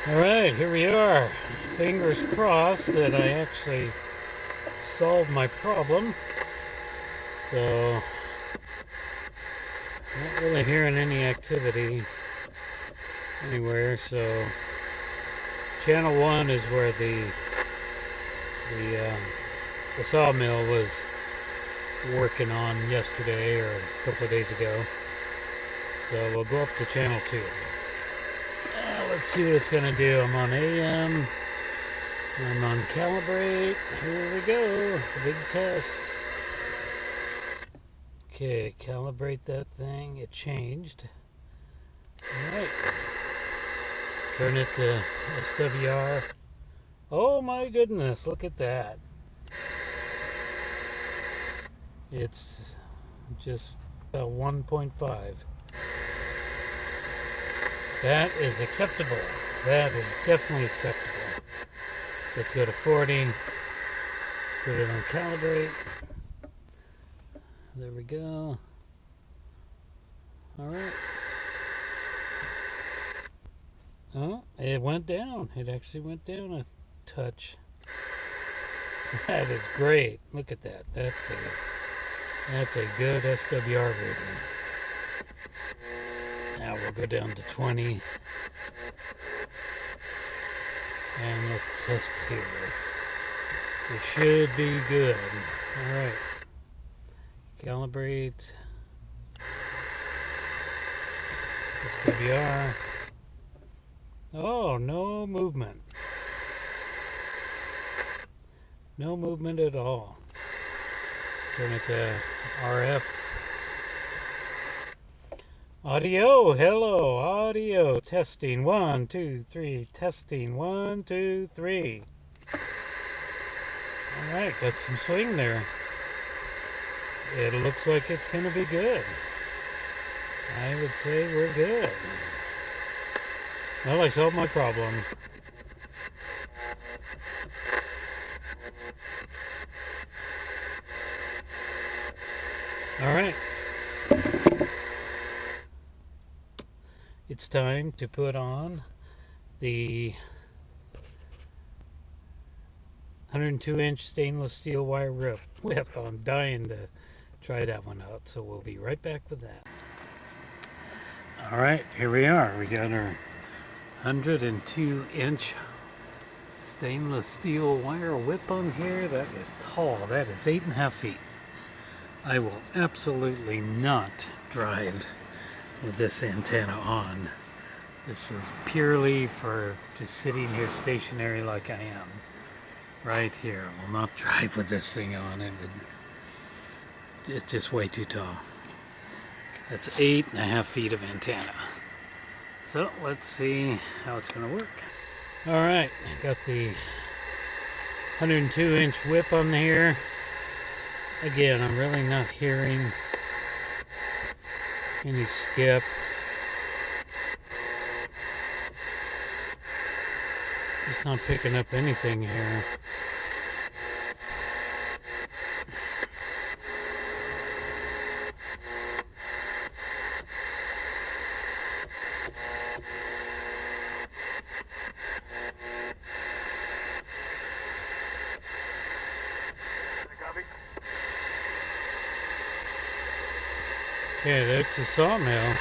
Alright, here we are. Fingers crossed that I actually solved my problem. So, not really hearing any activity anywhere. So, channel 1 is where the, uh, the sawmill was working on yesterday or a couple of days ago. So, we'll go up to channel 2. Let's see what it's going to do. I'm on AM. I'm on calibrate. Here we go. The big test. Okay, calibrate that thing. It changed. Alright. Turn it to SWR. Oh my goodness, look at that. It's just about 1.5. That is acceptable. That is definitely acceptable. So let's go to 40. Put it on calibrate. There we go. Alright. Oh, it went down. It actually went down a touch. That is great. Look at that. That's a good SWR rating. Now we'll go down to 20. And let's test here. It should be good. Alright. Calibrate. SWR. Oh, no movement. No movement at all. Turn it to RF. Audio, hello, audio. Testing, 1, 2, 3. Testing, 1, 2, 3. Alright, got some swing there. It looks like it's going to be good. I would say we're good. Well, I solved my problem. Alright. It's time to put on the 102-inch stainless steel wire whip. I'm dying to try that one out, so we'll be right back with that. Alright, here we are. We got our 102-inch stainless steel wire whip on here. That is tall. That is 8.5 feet. I will absolutely not drive with this antenna on. This is purely for just sitting here stationary like I am. Right here. I will not drive with this thing on. It's just way too tall. That's 8.5 feet of antenna. So let's see how it's going to work. Alright, got the 102-inch whip on here. Again, I'm really not hearing any skip. Just not picking up anything here. Okay, that's the sawmill.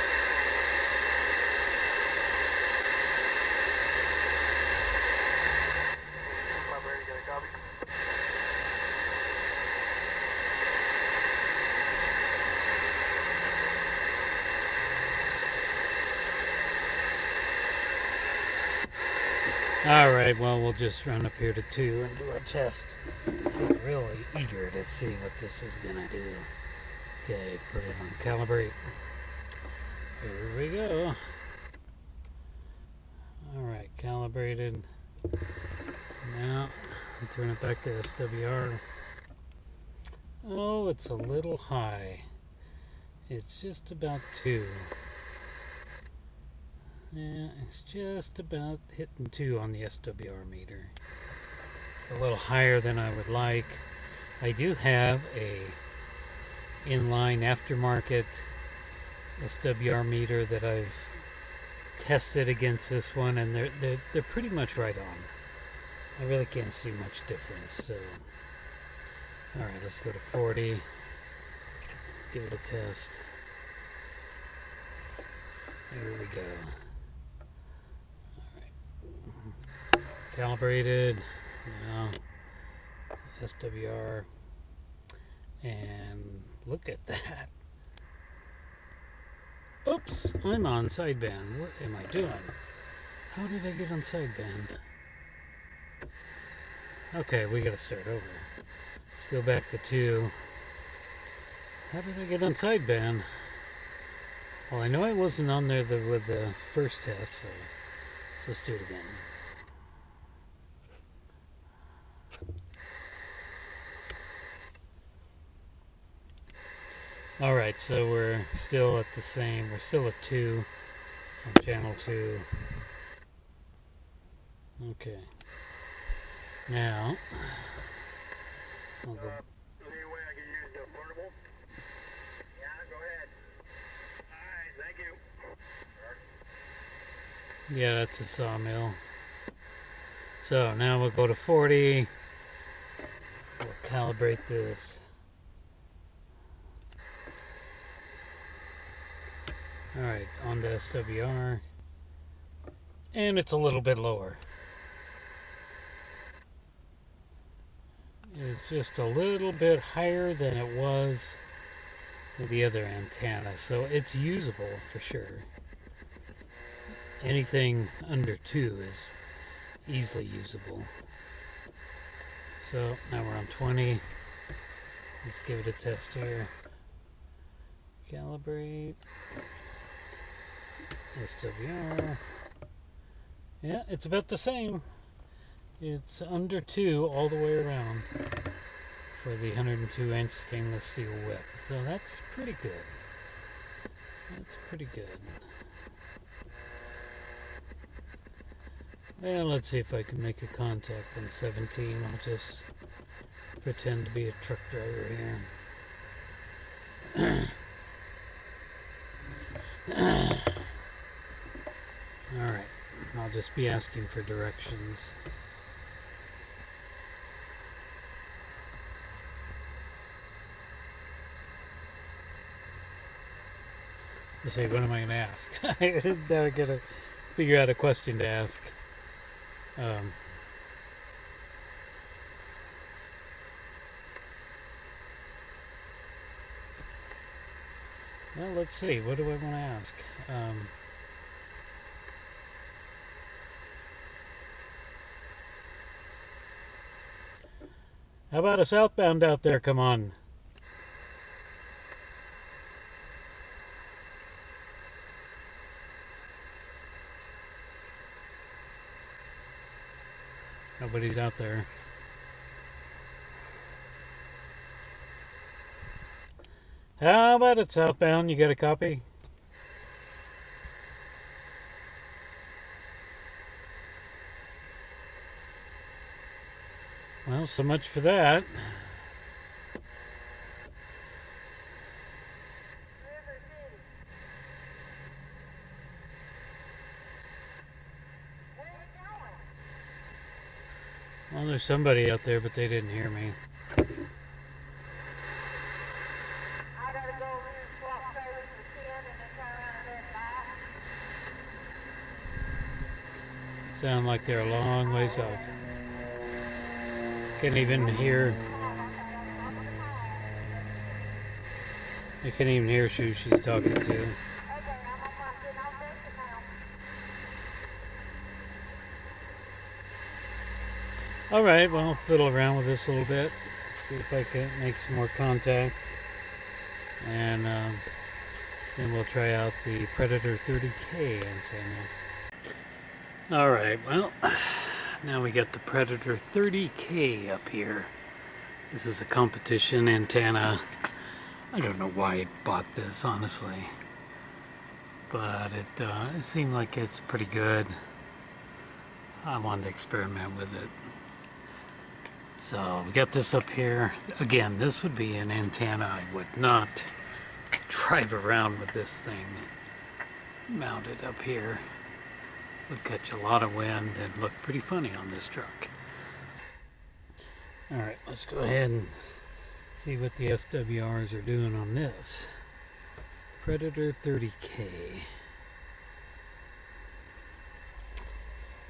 Alright, well, we'll just run up here to 2 and do our test. I'm really eager to see what this is going to do. Okay, put it on calibrate. Here we go. Alright, calibrated. Now, turn it back to SWR. Oh, it's a little high. It's just about 2. Yeah, it's just about hitting 2 on the SWR meter. It's a little higher than I would like. I do have a inline aftermarket SWR meter that I've test it against this one, and they're pretty much right on. I really can't see much difference. So, all right, let's go to 40. Give it a test. Here we go. All right. Calibrated. Now SWR. And look at that. Oops, I'm on sideband. What am I doing? How did I get on sideband? Okay, we gotta start over. Let's go back to 2. How did I get on sideband? Well, I know I wasn't on there with the first test, so let's do it again. Alright, so we're still at the same, we're still at 2 on channel 2. Okay. Now, I'll go. Any way I can use the portable? Yeah, go ahead. Alright, thank you. Yeah, that's a sawmill. So now we'll go to 40. We'll calibrate this. Alright, on to SWR. And it's a little bit lower. It's just a little bit higher than it was with the other antenna, so it's usable for sure. Anything under 2 is easily usable. So now we're on 20. Let's give it a test here. Calibrate. SWR. Yeah, it's about the same. It's under 2 all the way around for the 102-inch stainless steel whip. So that's pretty good. That's pretty good. Well, let's see if I can make a contact on 17. I'll just pretend to be a truck driver here. Alright, I'll just be asking for directions. You say, what am I going to ask? Now I got to figure out a question to ask. Well, let's see. What do I want to ask? How about a southbound out there? Come on. Nobody's out there. How about it southbound? You got a copy? Well, so much for that. Well, there's somebody out there, but they didn't hear me. I gotta go swap tires for 10 and then turn around and head back. Sound like they're a long ways off. Can't even hear. I can't even hear who she's talking to. Okay, I'm on my getting off exit now. All right, well, I'll fiddle around with this a little bit. See if I can make some more contacts. And then we'll try out the Predator 30K antenna. All right, well, now we got the Predator 30K up here. This is a competition antenna. I don't know why I bought this, honestly. But it seemed like it's pretty good. I wanted to experiment with it. So we got this up here. Again, this would be an antenna I would not drive around with this thing mounted up here. would catch a lot of wind and look pretty funny on this truck. Alright, let's go ahead and see what the SWRs are doing on this Predator 30K.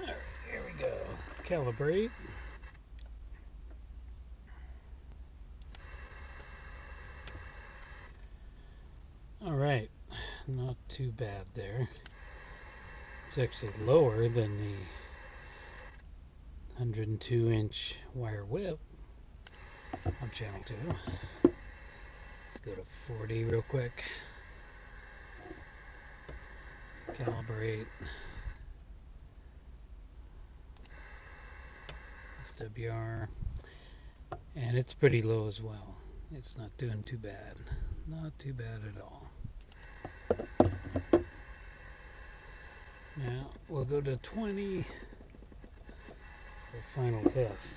Alright, here we go. Calibrate. Alright, not too bad there. It's actually lower than the 102-inch wire whip on channel 2. Let's go to 40 real quick. Calibrate. SWR. And it's pretty low as well. It's not doing too bad. Not too bad at all. Now we'll go to 20 for the final test.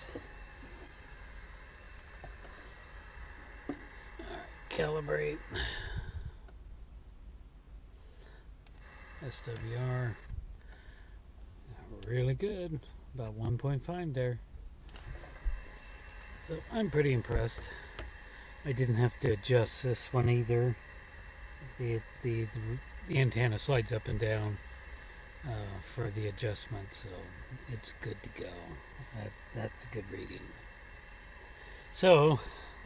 Alright, calibrate. SWR. Really good. About 1.5 there. So I'm pretty impressed. I didn't have to adjust this one either. The antenna slides up and down for the adjustment, so it's good to go. That's a good reading. So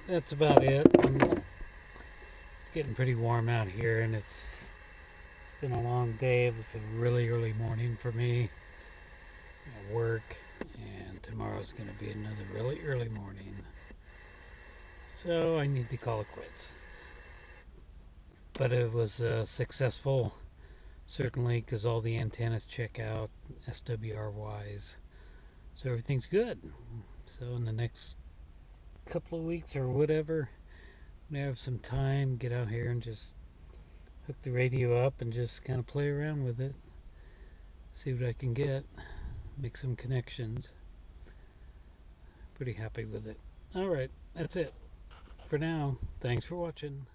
that's about it. It's getting pretty warm out here, and it's been a long day. It was a really early morning for me at work, and tomorrow's going to be another really early morning. So I need to call it quits. But it was successful, certainly, because all the antennas check out SWR wise. So everything's good. So in the next couple of weeks or whatever, when I have some time, get out here and just hook the radio up and just kind of play around with it. See what I can get. Make some connections. Pretty happy with it. Alright, that's it for now. Thanks for watching.